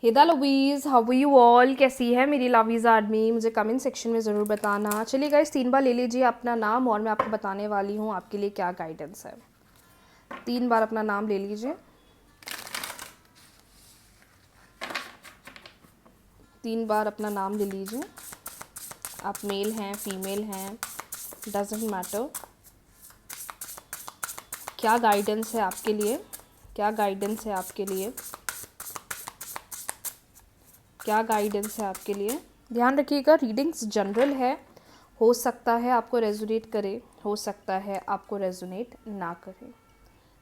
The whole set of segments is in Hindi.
हेदा लवीज़, हाउ यू ऑल, कैसी है मेरी लवीज़ आदमी, मुझे कमेंट सेक्शन में ज़रूर बताना। चलिए गाइस, 3 बार ले लीजिए अपना नाम और मैं आपको बताने वाली हूँ आपके लिए क्या गाइडेंस है। 3 बार अपना नाम ले लीजिए। 3 बार अपना नाम ले लीजिए। आप मेल हैं, फीमेल हैं, डजेंट मैटर। क्या गाइडेंस है आपके लिए, क्या गाइडेंस है आपके लिए, क्या गाइडेंस है आपके लिए। ध्यान रखिएगा, रीडिंग्स जनरल है, हो सकता है आपको रेजोनेट करे, हो सकता है आपको रेजोनेट ना करे।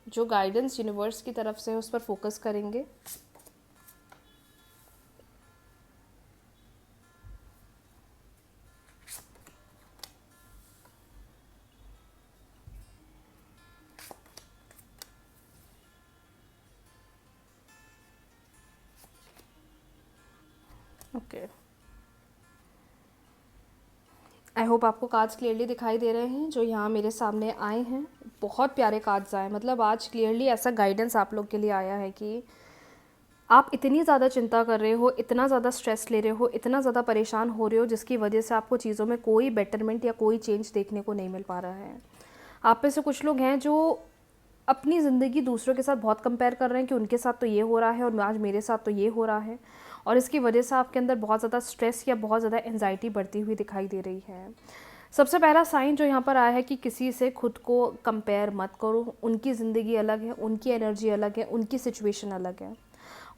जो गाइडेंस यूनिवर्स की तरफ से है उस पर फोकस करेंगे। ओके, आई होप आपको कार्ड्स क्लियरली दिखाई दे रहे हैं जो यहाँ मेरे सामने आए हैं। बहुत प्यारे कार्ड्स आए, मतलब आज क्लियरली ऐसा गाइडेंस आप लोग के लिए आया है कि आप इतनी ज़्यादा चिंता कर रहे हो, इतना ज़्यादा स्ट्रेस ले रहे हो, इतना ज़्यादा परेशान हो रहे हो, जिसकी वजह से आपको चीज़ों में कोई बेटरमेंट या कोई चेंज देखने को नहीं मिल पा रहा है। आप में से कुछ लोग हैं जो अपनी ज़िंदगी दूसरों के साथ बहुत कंपेयर कर रहे हैं कि उनके साथ तो ये हो रहा है और आज मेरे साथ तो ये हो रहा है, और इसकी वजह से आपके अंदर बहुत ज़्यादा स्ट्रेस या बहुत ज़्यादा एंजाइटी बढ़ती हुई दिखाई दे रही है। सबसे पहला साइन जो यहाँ पर आया है कि किसी से खुद को कंपेयर मत करो। उनकी ज़िंदगी अलग है, उनकी एनर्जी अलग है, उनकी सिचुएशन अलग है,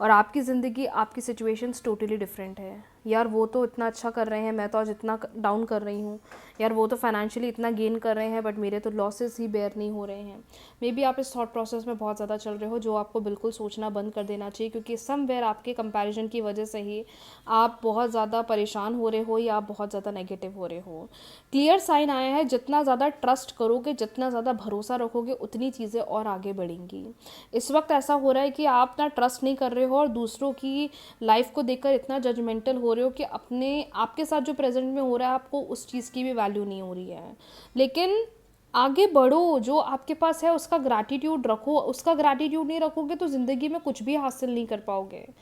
और आपकी ज़िंदगी, आपकी सिचुएशंस टोटली डिफरेंट है। यार वो तो इतना अच्छा कर रहे हैं, मैं तो आज इतना डाउन कर रही हूँ। यार वो तो फाइनेंशियली इतना गेन कर रहे हैं, बट मेरे तो लॉसेस ही बेयर नहीं हो रहे हैं। मे बी आप इस थॉट प्रोसेस में बहुत ज़्यादा चल रहे हो, जो आपको बिल्कुल सोचना बंद कर देना चाहिए, क्योंकि समवेयर आपके कंपैरिजन की वजह से ही आप बहुत ज़्यादा परेशान हो रहे हो या आप बहुत ज़्यादा नेगेटिव हो रहे हो। क्लियर साइन आया है, जितना ज़्यादा ट्रस्ट करोगे, जितना ज़्यादा भरोसा रखोगे, उतनी चीज़ें और आगे बढ़ेंगी। इस वक्त ऐसा हो रहा है कि आप ना ट्रस्ट नहीं कर रहे हो और दूसरों की लाइफ को देखकर इतना जजमेंटल हो रहे हो कि अपने आपके साथ जो प्रेजेंट में हो रहा है आपको उस चीज़ की भी वैल्यू नहीं हो रही है। लेकिन आगे बढ़ो, जो आपके पास है उसका ग्रैटिट्यूड रखो। उसका ग्रैटिट्यूड नहीं रखोगे तो ज़िंदगी में कुछ भी हासिल नहीं कर पाओगे।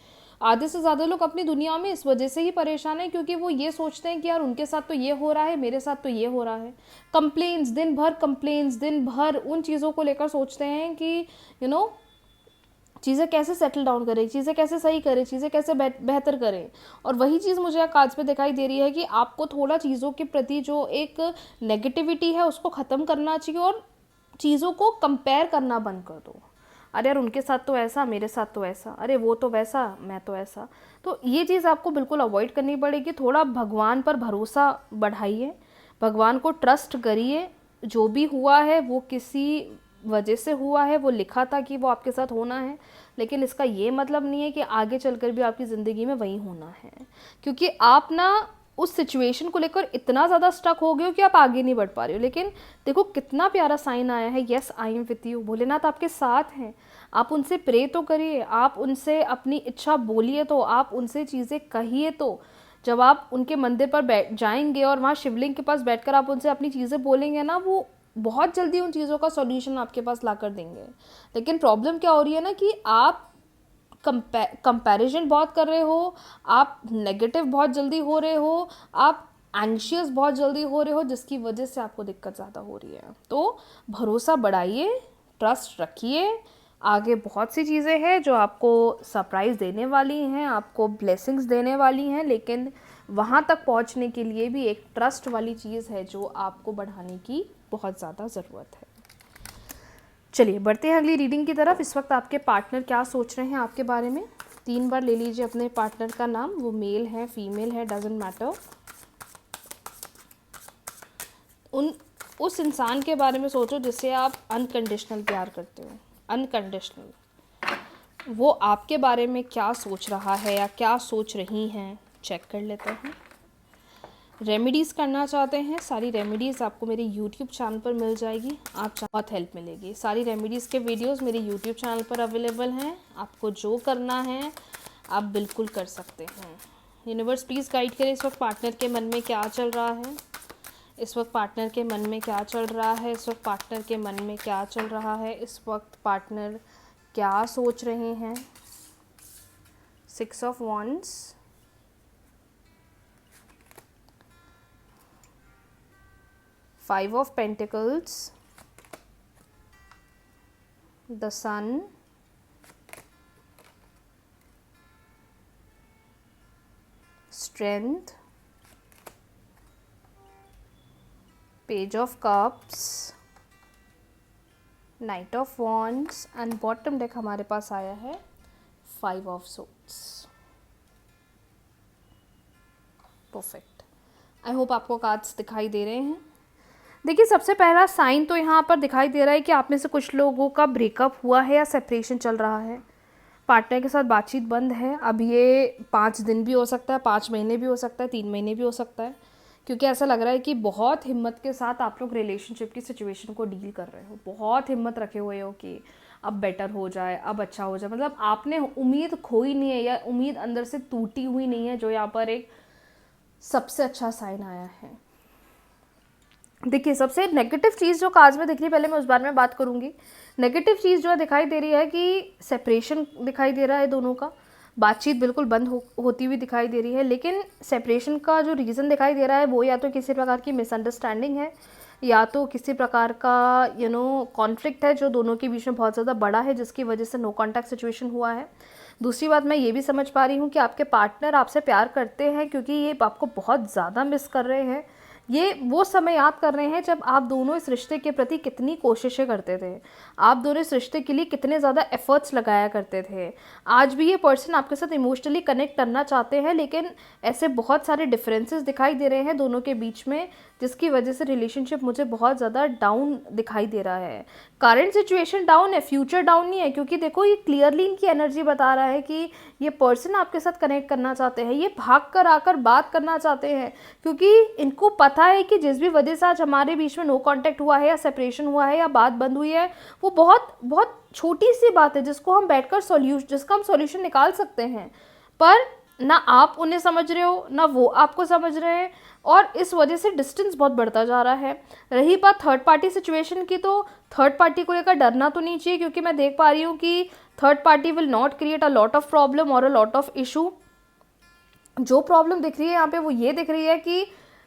आधे से ज़्यादा लोग अपनी दुनिया में इस वजह से ही परेशान हैं क्योंकि वो ये सोचते हैं कि यार उनके साथ तो ये हो रहा है, मेरे साथ तो ये हो रहा है। कंप्लेंट्स, दिन भर कंप्लेंट्स, दिन भर उन चीज़ों को लेकर सोचते हैं कि यू नो चीज़ें कैसे सेटल डाउन करें, चीज़ें कैसे सही करें, चीज़ें कैसे बेहतर करें। और वही चीज़ मुझे कार्ड्स पे दिखाई दे रही है कि आपको थोड़ा चीज़ों के प्रति जो एक नेगेटिविटी है उसको ख़त्म करना चाहिए और चीज़ों को कंपेयर करना बंद कर दो। अरे यार उनके साथ तो ऐसा, मेरे साथ तो ऐसा, अरे वो तो वैसा, मैं तो ऐसा। तो ये चीज़ आपको बिल्कुल अवॉइड करनी पड़ेगी। थोड़ा भगवान पर भरोसा बढ़ाइए, भगवान को ट्रस्ट करिए। जो भी हुआ है वो किसी वजह से हुआ है, वो लिखा था कि वो आपके साथ होना है, लेकिन इसका ये मतलब नहीं है कि आगे चलकर भी आपकी ज़िंदगी में वही होना है। क्योंकि आप ना उस सिचुएशन को लेकर इतना ज़्यादा स्टक हो गए हो कि आप आगे नहीं बढ़ पा रहे हो। लेकिन देखो कितना प्यारा साइन आया है, yes I am with you. Bholenath आपके साथ हैं। आप उनसे प्रे तो करिए, आप उनसे अपनी इच्छा बोलिए, तो आप उनसे चीज़ें कहिए। तो जब आप उनके मंदिर पर बैठ जाएंगे और वहाँ शिवलिंग के पास बैठकर आप उनसे अपनी चीज़ें बोलेंगे ना, वो बहुत जल्दी उन चीज़ों का सॉल्यूशन आपके पास ला कर देंगे। लेकिन प्रॉब्लम क्या हो रही है ना कि आप कंपैरिजन बहुत कर रहे हो, आप नेगेटिव बहुत जल्दी हो रहे हो, आप एंशियस बहुत जल्दी हो रहे हो, जिसकी वजह से आपको दिक्कत ज़्यादा हो रही है। तो भरोसा बढ़ाइए, ट्रस्ट रखिए। आगे बहुत सी चीज़ें हैं जो आपको सरप्राइज़ देने वाली हैं, आपको ब्लेसिंग्स देने वाली हैं, लेकिन वहाँ तक पहुँचने के लिए भी एक ट्रस्ट वाली चीज़ है जो आपको बढ़ाने की बहुत ज़्यादा ज़रूरत है। चलिए बढ़ते हैं अगली रीडिंग की तरफ। इस वक्त आपके पार्टनर क्या सोच रहे हैं आपके बारे में। 3 बार ले लीजिए अपने पार्टनर का नाम, वो मेल है, फीमेल है, डजेंट मैटर। उस इंसान के बारे में सोचो जिससे आप अनकंडीशनल प्यार करते हो, अनकंडीशनल। वो आपके बारे में क्या सोच रहा है या क्या सोच रही हैं, चेक कर लेते हैं। रेमेडीज़ करना चाहते हैं, सारी रेमेडीज़ आपको मेरे यूट्यूब चैनल पर मिल जाएगी। आप बहुत हेल्प मिलेगी। सारी रेमेडीज़ के वीडियोस मेरे यूट्यूब चैनल पर अवेलेबल हैं। आपको जो करना है आप बिल्कुल कर सकते हैं। यूनिवर्स प्लीज़ गाइड करें इस वक्त पार्टनर के मन में क्या चल रहा है, इस वक्त पार्टनर के मन में क्या चल रहा है, इस वक्त पार्टनर के मन में क्या चल रहा है, इस वक्त पार्टनर क्या सोच रहे हैं। 6 of Wands, Five of Pentacles, the Sun, Strength, Page of Cups, Knight of Wands and bottom deck हमारे पास आया है Five of Swords. Perfect. I hope आपको कार्ड्स दिखाई दे रहे हैं. देखिए, सबसे पहला साइन तो यहाँ पर दिखाई दे रहा है कि आप में से कुछ लोगों का ब्रेकअप हुआ है या सेपरेशन चल रहा है. पार्टनर के साथ बातचीत बंद है. अब ये 5 दिन भी हो सकता है, 5 महीने भी हो सकता है, 3 महीने भी हो सकता है, क्योंकि ऐसा लग रहा है कि बहुत हिम्मत के साथ आप लोग रिलेशनशिप की सिचुएशन को डील कर रहे हो. बहुत हिम्मत रखे हुए हो कि अब बेटर हो जाए, अब अच्छा हो जाए. मतलब आपने उम्मीद खोई नहीं है या उम्मीद अंदर से टूटी हुई नहीं है, जो यहाँ पर एक सबसे अच्छा साइन आया है. देखिए, सबसे नेगेटिव चीज़ जो कार्ड्स में दिख रही है, पहले मैं उस बारे में बात करूंगी. नेगेटिव चीज़ जो दिखाई दे रही है कि सेपरेशन दिखाई दे रहा है दोनों का. बातचीत बिल्कुल बंद होती हुई दिखाई दे रही है. लेकिन सेपरेशन का जो रीज़न दिखाई दे रहा है वो या तो किसी प्रकार की मिसअंडरस्टैंडिंग है, या तो किसी प्रकार का कॉन्फ्लिक्ट है जो दोनों के बीच में बहुत ज़्यादा बड़ा है, जिसकी वजह से नो कॉन्टैक्ट सिचुएशन हुआ है. दूसरी बात मैं ये भी समझ पा रही हूँ कि आपके पार्टनर आपसे प्यार करते हैं, क्योंकि ये आपको बहुत ज़्यादा मिस कर रहे हैं. ये वो समय याद कर रहे हैं जब आप दोनों इस रिश्ते के प्रति कितनी कोशिशें करते थे, आप दोनों इस रिश्ते के लिए कितने ज़्यादा एफर्ट्स लगाया करते थे. आज भी ये पर्सन आपके साथ इमोशनली कनेक्ट करना चाहते हैं, लेकिन ऐसे बहुत सारे डिफरेंसेस दिखाई दे रहे हैं दोनों के बीच में, जिसकी वजह से रिलेशनशिप मुझे बहुत ज़्यादा डाउन दिखाई दे रहा है. करंट सिचुएशन डाउन है, फ्यूचर डाउन नहीं है, क्योंकि देखो ये क्लियरली इनकी एनर्जी बता रहा है कि ये पर्सन आपके साथ कनेक्ट करना चाहते हैं, ये भाग कर आकर बात करना चाहते हैं, क्योंकि इनको पता है कि जिस भी वजह से आज हमारे बीच में नो कांटेक्ट हुआ है या सेपरेशन हुआ है या बात बंद हुई है, वो बहुत बहुत छोटी सी बात है जिसको हम बैठकर जिसका हम सॉल्यूशन निकाल सकते हैं. पर ना आप उन्हें समझ रहे हो, ना वो आपको समझ रहे हैं, और इस वजह से डिस्टेंस बहुत बढ़ता जा रहा है. रही बात थर्ड पार्टी सिचुएशन की, तो थर्ड पार्टी को लेकर डरना तो नहीं चाहिए, क्योंकि मैं देख पा रही हूँ कि third party will not create a lot of problem और अ लॉट ऑफ इशू. जो प्रॉब्लम दिख रही है यहाँ पे वो ये दिख रही है कि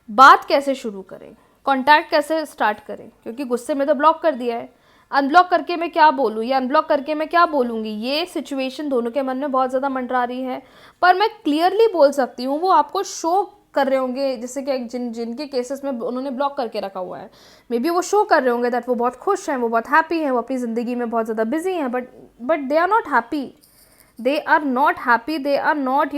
बात कैसे शुरू करें, कॉन्टैक्ट कैसे स्टार्ट करें, क्योंकि गुस्से में तो ब्लॉक कर दिया है. अनब्लॉक करके मैं क्या बोलूँ या अनब्लॉक करके मैं क्या बोलूँगी, ये सिचुएशन दोनों के मन में बहुत ज़्यादा मंडरा रही है. पर मैं क्लियरली बोल सकती हूँ, वो आपको शो कर रहे होंगे, जैसे कि जिनके केसेस में उन्होंने ब्लॉक करके रखा हुआ है, मे बी वो शो कर रहे होंगे दैट वो बहुत खुश हैं, वो बहुत हैप्पी हैं, वो अपनी ज़िंदगी में बहुत ज़्यादा बिजी हैं, but they are not happy. They are not happy, they are not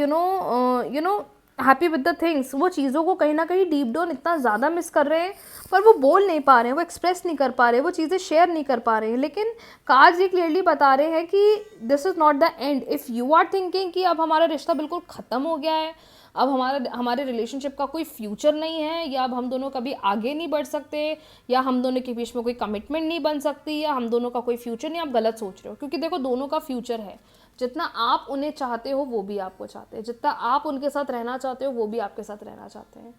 happy with the things. वो चीज़ों को कहीं ना कहीं डीप डाउन इतना ज़्यादा मिस कर रहे हैं, पर वो बोल नहीं पा रहे हैं, वो एक्सप्रेस नहीं कर पा रहे हैं, वो चीज़ें शेयर नहीं कर पा रहे हैं. लेकिन कार्ड्स ये क्लियरली बता रहे हैं कि this is not the end. If you are thinking कि अब हमारा रिश्ता बिल्कुल ख़त्म हो गया है, अब हमारे रिलेशनशिप का कोई फ्यूचर नहीं है, या अब हम दोनों कभी आगे नहीं बढ़ सकते, या हम दोनों के बीच में कोई कमिटमेंट नहीं बन सकती, या हम दोनों का कोई फ्यूचर नहीं, आप गलत सोच रहे हो. क्योंकि देखो, दोनों का फ्यूचर है. जितना आप उन्हें चाहते हो वो भी आपको चाहते हैं, जितना आप उनके साथ रहना चाहते हो वो भी आपके साथ रहना चाहते हैं.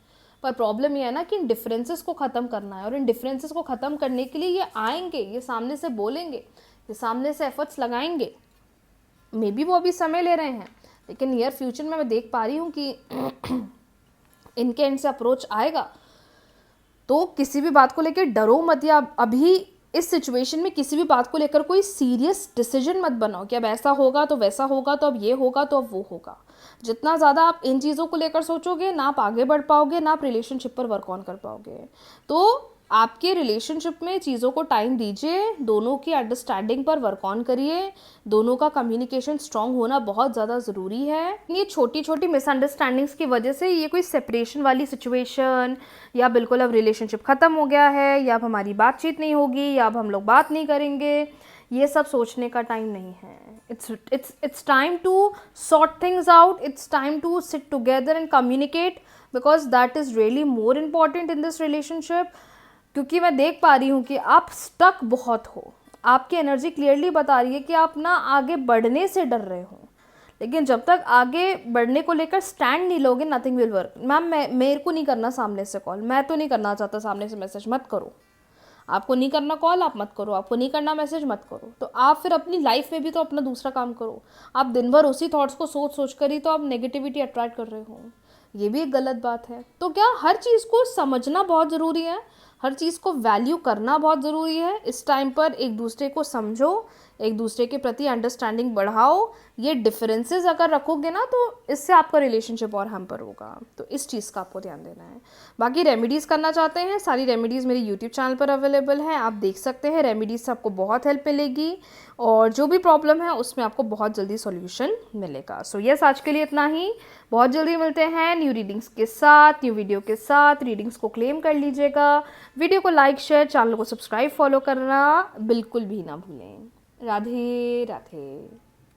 पर प्रॉब्लम ये है ना कि इन डिफरेंसेस को ख़त्म करना है, और इन डिफरेंसेस को ख़त्म करने के लिए ये आएंगे, ये सामने से बोलेंगे, ये सामने से एफर्ट्स लगाएंगे. मे बी वो अभी समय ले रहे हैं, लेकिन नियर फ्यूचर में मैं देख पा रही हूँ कि इनके एंड से अप्रोच आएगा. तो किसी भी बात को लेकर डरो मत, या अभी इस सिचुएशन में किसी भी बात को लेकर कोई सीरियस डिसीजन मत बनाओ कि अब ऐसा होगा तो वैसा होगा, तो अब ये होगा तो अब वो होगा. जितना ज़्यादा आप इन चीज़ों को लेकर सोचोगे, ना आप आगे बढ़ पाओगे, ना आप रिलेशनशिप पर वर्क ऑन कर पाओगे. तो आपके रिलेशनशिप में चीज़ों को टाइम दीजिए, दोनों की अंडरस्टैंडिंग पर वर्क ऑन करिए, दोनों का कम्युनिकेशन स्ट्रांग होना बहुत ज़्यादा ज़रूरी है. ये छोटी छोटी मिसअंडरस्टैंडिंग्स की वजह से ये कोई सेपरेशन वाली सिचुएशन, या बिल्कुल अब रिलेशनशिप ख़त्म हो गया है, या अब हमारी बातचीत नहीं होगी, या अब हम लोग बात नहीं करेंगे, ये सब सोचने का टाइम नहीं है. It's time to sort things out. It's time to sit together and communicate, because that is really more important in this relationship. क्योंकि मैं देख पा रही हूँ कि आप स्टक बहुत हो. आपकी एनर्जी क्लियरली बता रही है कि आप ना आगे बढ़ने से डर रहे हो, लेकिन जब तक आगे बढ़ने को लेकर स्टैंड नहीं लोगे, नथिंग विल वर्क. मैम, मेरे को नहीं करना सामने से कॉल, मैं तो नहीं करना चाहता सामने से मैसेज, मत करो. आपको नहीं करना कॉल, आप मत करो, आपको नहीं करना मैसेज, मत करो। तो आप फिर अपनी लाइफ में भी तो अपना दूसरा काम करो। आप दिन भर उसी थॉट्स को सोच सोच कर ही तो आप नेगेटिविटी अट्रैक्ट कर रहे हो, ये भी एक गलत बात है। तो क्या हर चीज़ को समझना बहुत ज़रूरी है, हर चीज़ को वैल्यू करना बहुत ज़रूरी है। इस टाइम पर एक दूसरे को समझो, एक दूसरे के प्रति अंडरस्टैंडिंग बढ़ाओ। ये डिफरेंसेस अगर रखोगे ना तो इससे आपका रिलेशनशिप और हैम्पर होगा। तो इस चीज़ का आपको ध्यान देना है। बाकी रेमेडीज़ करना चाहते हैं, सारी रेमेडीज़ मेरे यूट्यूब चैनल पर अवेलेबल हैं, आप देख सकते हैं। रेमेडीज़ से आपको बहुत हेल्प मिलेगी और जो भी प्रॉब्लम है उसमें आपको बहुत जल्दी सॉल्यूशन मिलेगा। सो यस, आज के लिए इतना ही। बहुत जल्दी मिलते हैं न्यू रीडिंग्स के साथ, न्यू वीडियो के साथ। रीडिंग्स को क्लेम कर लीजिएगा, वीडियो को लाइक, शेयर, चैनल को सब्सक्राइब, फॉलो करना बिल्कुल भी ना भूलें। राधे राधे।